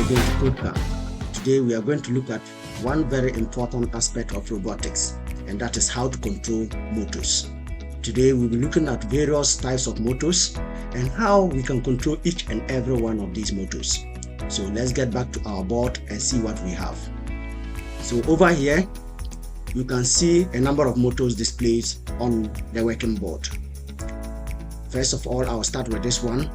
again to Codecast. Today we are going to look at one very important aspect of robotics, and that is how to control motors. Today we'll be looking at various types of motors and how we can control each and every one of these motors. So let's get back to our board and see what we have. So over here you can see a number of motors displayed on the working board. First of all, I'll start with this one.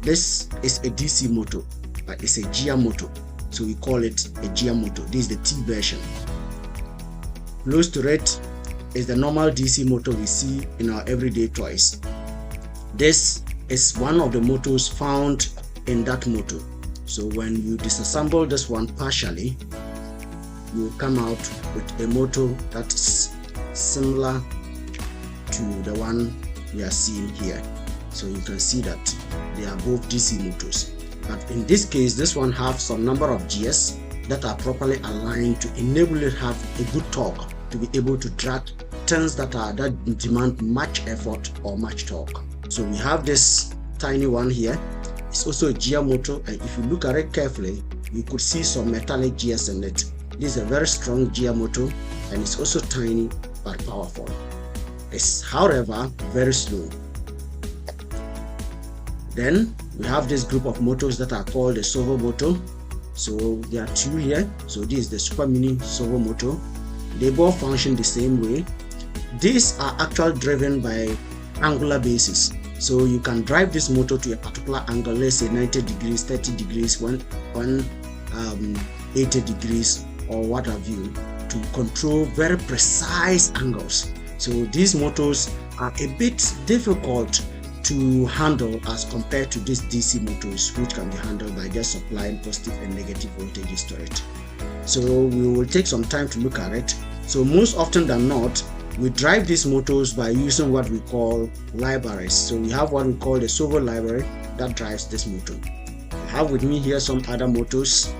This is a DC motor, but it's a gear motor, so we call it a gear motor. This is the T version. Close to it is the normal DC motor we see in our everyday toys. This is one of the motors found in that motor. So when you disassemble this one partially, you come out with a motor that is similar to the one we are seeing here. So you can see that they are both DC motors, but in this case this one has some number of gears that are properly aligned to enable it have a good torque to be able to drag things that demand much effort or much torque. So we have this tiny one here. It's also a gear motor, and if you look at it carefully you could see some metallic gears in it. This is a very strong gear motor, and it's also tiny but powerful. It's however very slow. Then we have this group of motors that are called the servo motor. So there are two here. So this is the super mini servo motor. They both function the same way. These are actually driven by angular basis. So you can drive this motor to a particular angle, let's say 90 degrees, 30 degrees, 80 degrees or what have you, to control very precise angles. So these motors are a bit difficult to handle as compared to these DC motors, which can be handled by just supplying positive and negative voltages to it. So we will take some time to look at it. So most often than not, we drive these motors by using what we call libraries. So we have what we call the servo library that drives this motor. I have with me here some other motors.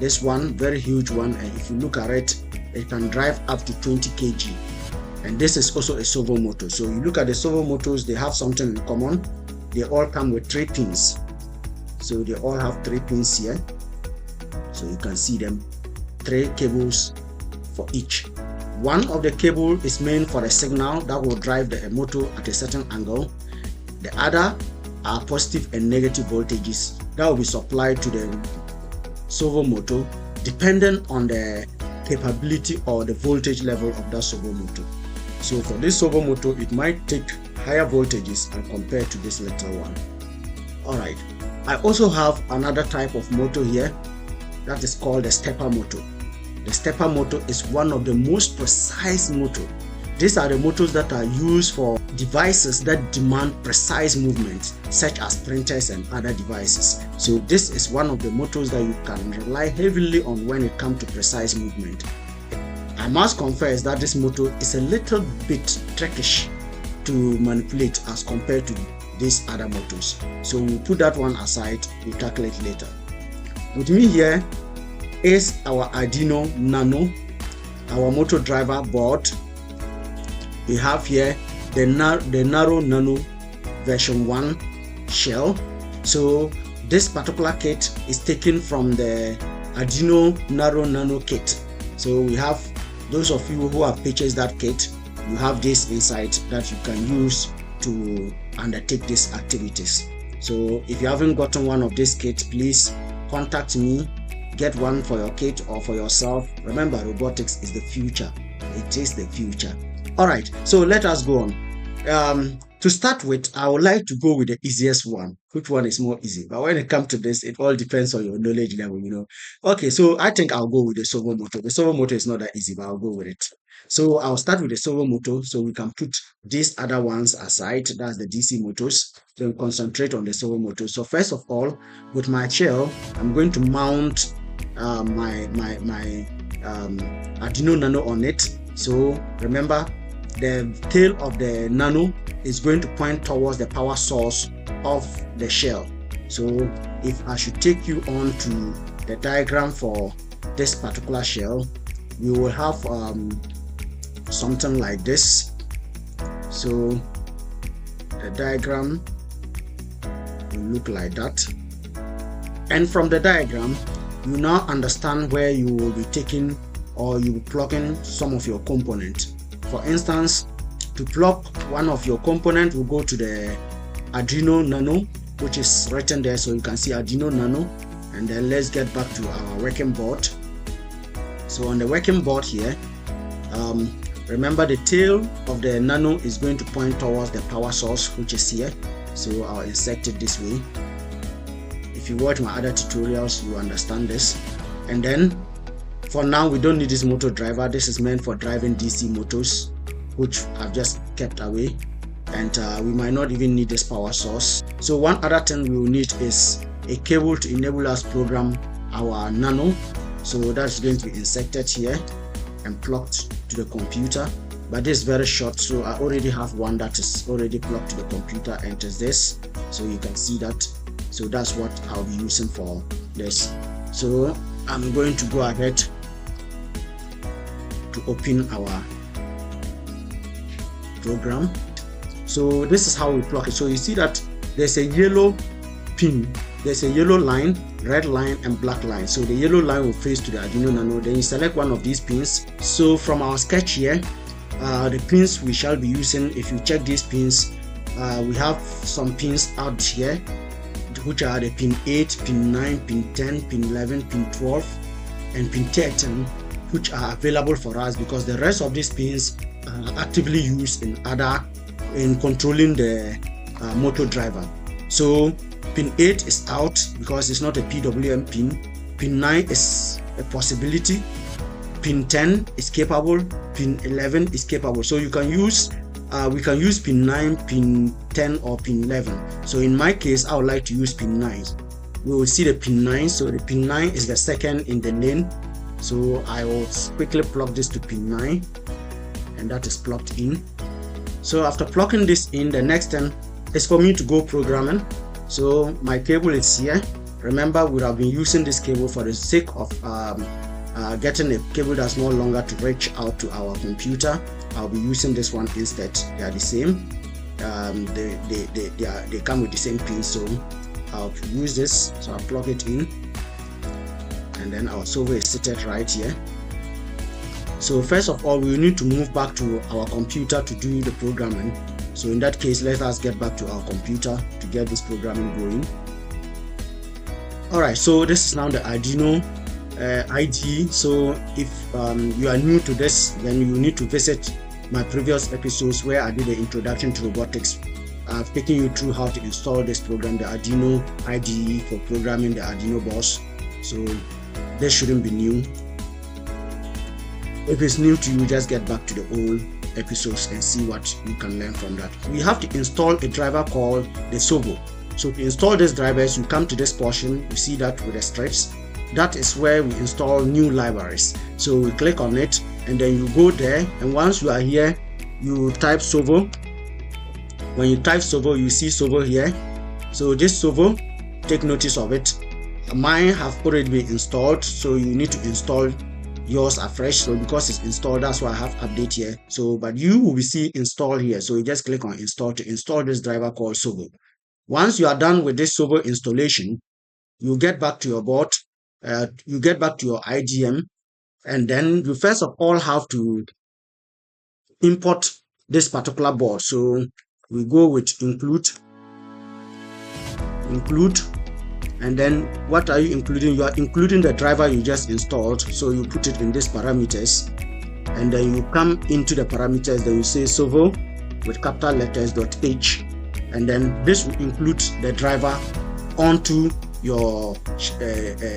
This one, very huge one, and if you look at it, it can drive up to 20 kg. And this is also a servo motor. So you look at the servo motors, they have something in common. They all come with 3 pins. So they all have 3 pins here. So you can see them, 3 cables for each. One of the cable is meant for the signal that will drive the motor at a certain angle. The other are positive and negative voltages that will be supplied to the servo motor depending on the capability or the voltage level of that servo motor. So for this servo motor, it might take higher voltages and compared to this little one. Alright, I also have another type of motor here that is called the stepper motor. The stepper motor is one of the most precise motors. These are the motors that are used for devices that demand precise movements, such as printers and other devices. So this is one of the motors that you can rely heavily on when it comes to precise movement. I must confess that this motor is a little bit trickish to manipulate as compared to these other motors. So we'll put that one aside, we'll tackle it later. With me here is our Arduino Nano, our motor driver board. We have here the Narrow Nano version 1 shell. So this particular kit is taken from the Arduino Narrow Nano kit. So we have, those of you who have purchased that kit, you have this inside that you can use to undertake these activities. So if you haven't gotten one of these kits, please contact me, get one for your kit or for yourself. Remember, robotics is the future. It is the future. Alright, so let us go on. To start with, I would like to go with the easiest one. Which one is more easy? But when it comes to this, it all depends on your knowledge level, you know. Okay, so I think I'll go with the servo motor. The servo motor is not that easy, but I'll go with it. So I'll start with the servo motor, so we can put these other ones aside. That's the DC motors. Then concentrate on the servo motor. So first of all, with my shell, I'm going to mount my Arduino Nano on it. So remember, the tail of the Nano is going to point towards the power source of the shell. So if I should take you on to the diagram for this particular shell, we will have something like this. So the diagram will look like that. And from the diagram, you now understand where you will be taking or you will plug in some of your components. For instance, to plug one of your components, we'll go to the Arduino Nano, which is written there, so you can see Arduino Nano. And then let's get back to our working board. So on the working board here, remember the tail of the Nano is going to point towards the power source, which is here. So I'll insert it this way. If you watch my other tutorials, you understand this. And then for now, we don't need this motor driver. This is meant for driving DC motors, which I've just kept away. And we might not even need this power source. So one other thing we will need is a cable to enable us program our Nano. So that's going to be inserted here and plugged to the computer. But this is very short, so I already have one that is already plugged to the computer, and is this. So you can see that. So that's what I'll be using for this. So I'm going to go ahead to open our program. So this is how we plug it. So you see that there's a yellow pin, there's a yellow line, red line, and black line. So the yellow line will face to the Arduino Nano. Then you select one of these pins. So from our sketch here, the pins we shall be using, if you check these pins, we have some pins out here, which are the pin 8, pin 9, pin 10, pin 11, pin 12, and pin 13, which are available for us because the rest of these pins are actively used in controlling the motor driver. So pin 8 is out because it's not a PWM pin. Pin 9 is a possibility. Pin 10 is capable. Pin 11 is capable. So you can use we can use pin 9, pin 10, or pin 11. So in my case, I would like to use pin 9. We will see the pin 9. So the pin 9 is the second in the lane. So I will quickly plug this to pin 9, and that is plugged in. So after plugging this in, the next thing is for me to go programming. So my cable is here. Remember, we have been using this cable for the sake of getting a cable that's no longer to reach out to our computer. I'll be using this one instead. They are the same. They come with the same pin. So I'll use this. So I'll plug it in, and then our servo is seated right here. So first of all, we need to move back to our computer to do the programming. So in that case, let us get back to our computer to get this programming going. Alright, so this is now the Arduino IDE. So if you are new to this, then you need to visit my previous episodes where I did the introduction to robotics. I've taken you through how to install this program, the Arduino IDE for programming the Arduino boards. So this shouldn't be new. If it's new to you, just get back to the old episodes and see what you can learn from that. We have to install a driver called the servo. So to install these drivers, you come to this portion, you see that with the strips. That is where we install new libraries. So we click on it, and then you go there, and once you are here, you type servo. When you type servo, you see servo here. So this servo, take notice of it. Mine have already been installed, so you need to install yours afresh. So because it's installed, that's why I have update here. So but you will see install here, so you just click on install to install this driver called servo. Once you are done with this servo installation, you get back to your board, you get back to your IDM, and then you first of all have to import this particular board. So we go with include, and then what are you including? You are including the driver you just installed. So you put it in these parameters, and then you come into the parameters, then you say servo with capital letters .h, and then this will include the driver onto your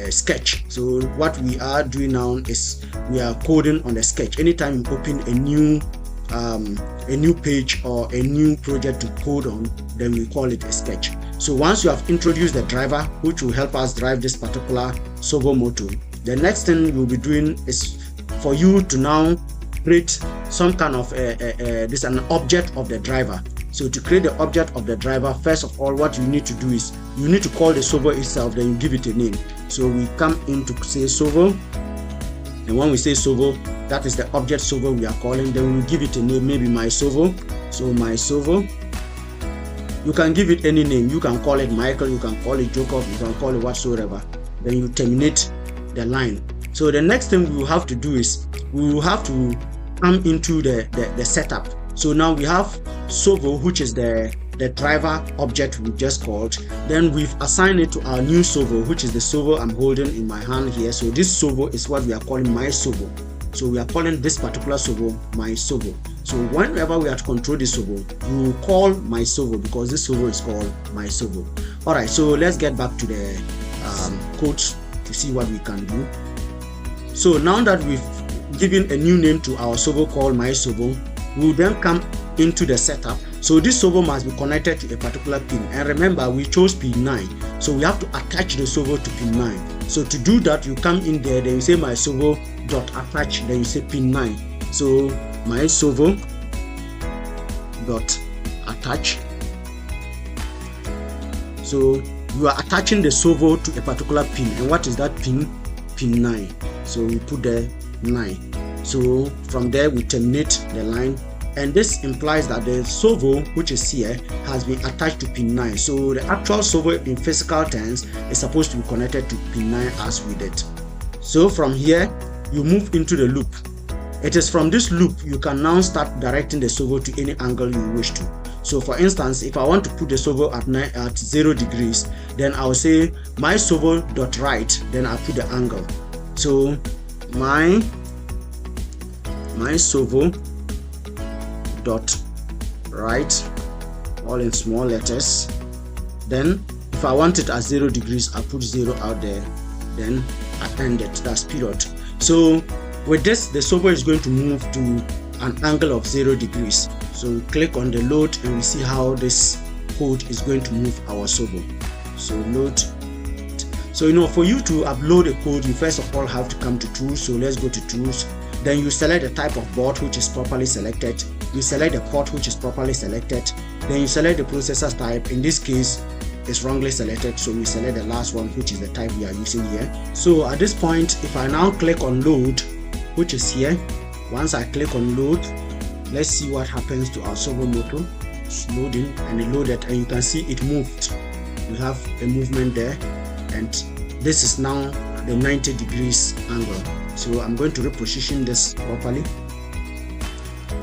sketch. So what we are doing now is we are coding on the sketch. Anytime you open a new page or a new project to code on, then we call it a sketch. So once you have introduced the driver, which will help us drive this particular servo motor, the next thing you'll be doing is for you to now create some kind of an object of the driver. So to create the object of the driver, first of all, what you need to do is you need to call the servo itself, then you give it a name. So we come in to say servo, and when we say servo, that is the object servo we are calling. Then we give it a name, maybe my servo. So my servo, You can give it any name. You can call it Michael, you can call it Jacob, you can call it whatsoever. Then you terminate the line. So the next thing we will have to do is we will have to come into the setup. So now we have servo, which is the driver object we just called. Then we've assigned it to our new servo, which is the servo I'm holding in my hand here. So this servo is what we are calling my servo. So we are calling this particular servo my servo. So whenever we have to control this servo, we will call my servo because this servo is called my servo. All right, so let's get back to the code to see what we can do. So now that we've given a new name to our servo called my servo, we will then come into the setup. So this servo must be connected to a particular pin, and remember we chose pin 9, so we have to attach the servo to pin 9. So to do that, you come in there, then you say my servo dot attach, then you say pin 9. So my servo dot attach. So you are attaching the servo to a particular pin, and what is that pin? Pin 9. So we put the 9. So from there we terminate the line, and this implies that the servo, which is here, has been attached to pin 9. So the actual servo in physical terms is supposed to be connected to pin 9 as we did. So from here you move into the loop. It is from this loop you can now start directing the servo to any angle you wish to. So for instance, if I want to put the servo at 0 degrees, then I'll say my servo dot right, then I'll put the angle. So my servo dot right, all in small letters. Then if I want it at 0 degrees, I put 0 out there, then I end it, that's period. So with this, the servo is going to move to an angle of 0 degrees. So we click on the load and we see how this code is going to move our servo. So load. So for you to upload a code, you first of all have to come to tools. So let's go to tools. Then you select the type of board which is properly selected. You select the port which is properly selected. Then you select the processor type. In this case, it's wrongly selected, so we select the last one, which is the type we are using here. So at this point, if I now click on load, which is here, once I click on load, let's see what happens to our servo motor. It's loading, and it loaded, and you can see it moved. We have a movement there, and this is now the 90 degrees angle. So I'm going to reposition this properly.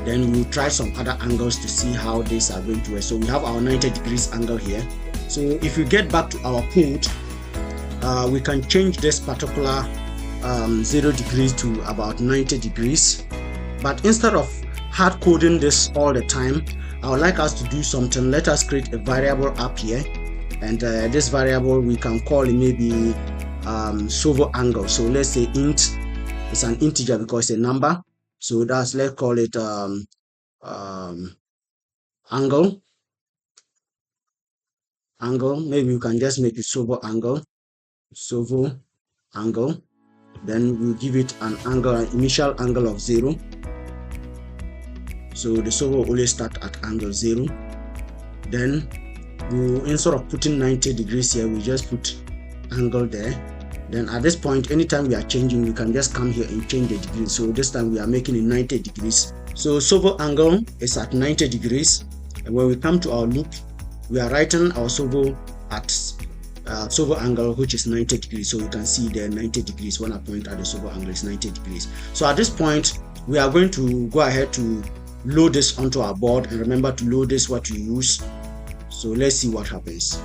Then we'll try some other angles to see how these are going to work. So we have our 90 degrees angle here. So if we get back to our code, we can change this particular 0 degrees to about 90 degrees. But instead of hard coding this all the time, I would like us to do something. Let us create a variable up here, and this variable we can call it maybe servo angle. So let's say int. It's an integer because it's a number. So let's call it angle. Maybe you can just make it servo angle. Then we'll give it an angle, an initial angle of 0. So the servo will always start at angle 0. Then we'll, instead of putting 90 degrees here, we just put angle there. Then at this point, anytime we are changing, we can just come here and change the degree. So this time we are making it 90 degrees. So servo angle is at 90 degrees. And when we come to our loop, we are writing our servo at servo angle, which is 90 degrees. So you can see there 90 degrees. When I point at the servo angle, is 90 degrees. So at this point, we are going to go ahead to load this onto our board. And remember to load this what you use. So let's see what happens.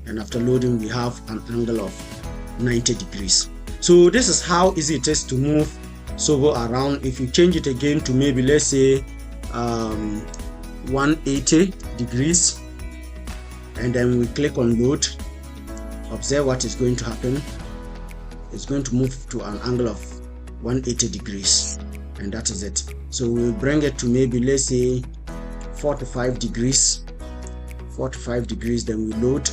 And after loading, we have an angle of 90 degrees. So this is how easy it is to move servo around. If you change it again to maybe, let's say 180 degrees, and then we click on load, observe what is going to happen. It's going to move to an angle of 180 degrees, and that is it. So we'll bring it to maybe, let's say 45 degrees, then we load,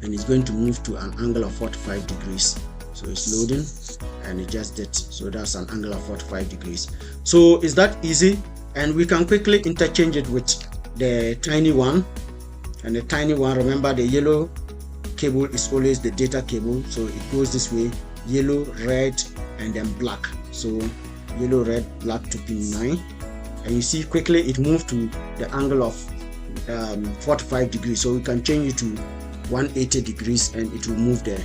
and it's going to move to an angle of 45 degrees. So it's loading, and it just did. So that's an angle of 45 degrees. So is that easy? And we can quickly interchange it with the tiny one. And the tiny one, remember the yellow cable is always the data cable. So it goes this way, yellow, red, and then black. So yellow, red, black to pin 9, and you see quickly it moved to the angle of 45 degrees. So we can change it to 180 degrees and it will move there,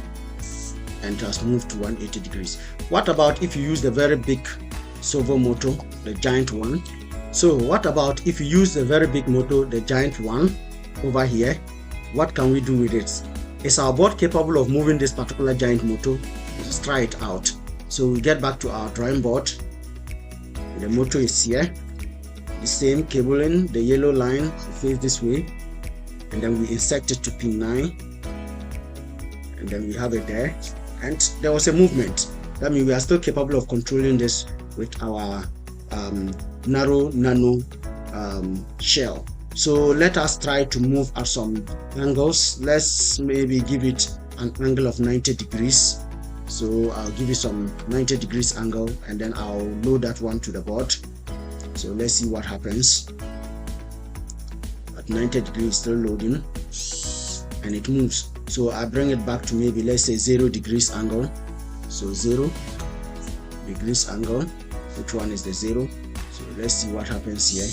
and it has moved to 180 degrees. What about if you use the very big servo motor, the giant one? So what about if you use the very big motor, the giant one over here? What can we do with it? Is our board capable of moving this particular giant motor? Let's try it out. So we get back to our drawing board. The motor is here. The same cabling, the yellow line face this way, and then we insert it to pin 9, and then we have it there, and there was a movement. That means we are still capable of controlling this with our narrow nano shell. So let us try to move at some angles. Let's maybe give it an angle of 90 degrees. So I'll give you some 90 degrees angle, and then I'll load that one to the board. So let's see what happens. At 90 degrees, still loading, and it moves. So I bring it back to maybe, let's say, 0 degrees angle. So 0 degrees angle. Which one is the 0? So let's see what happens here,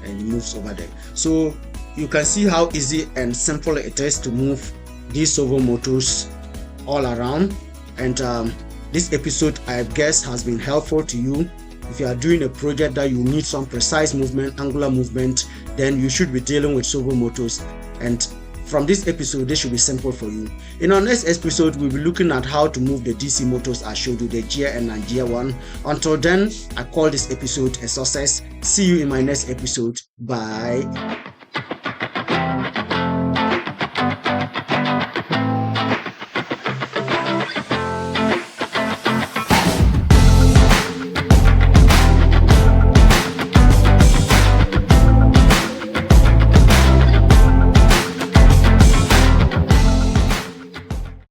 and it moves over there. So you can see how easy and simple it is to move these servo motors all around. And this episode, I guess, has been helpful to you. If you are doing a project that you need some precise movement, angular movement, then you should be dealing with servo motors. And from this episode, this should be simple for you. In our next episode, we'll be looking at how to move the DC motors I showed you, the gear and non-gear one. Until then, I call this episode a success. See you in my next episode. Bye.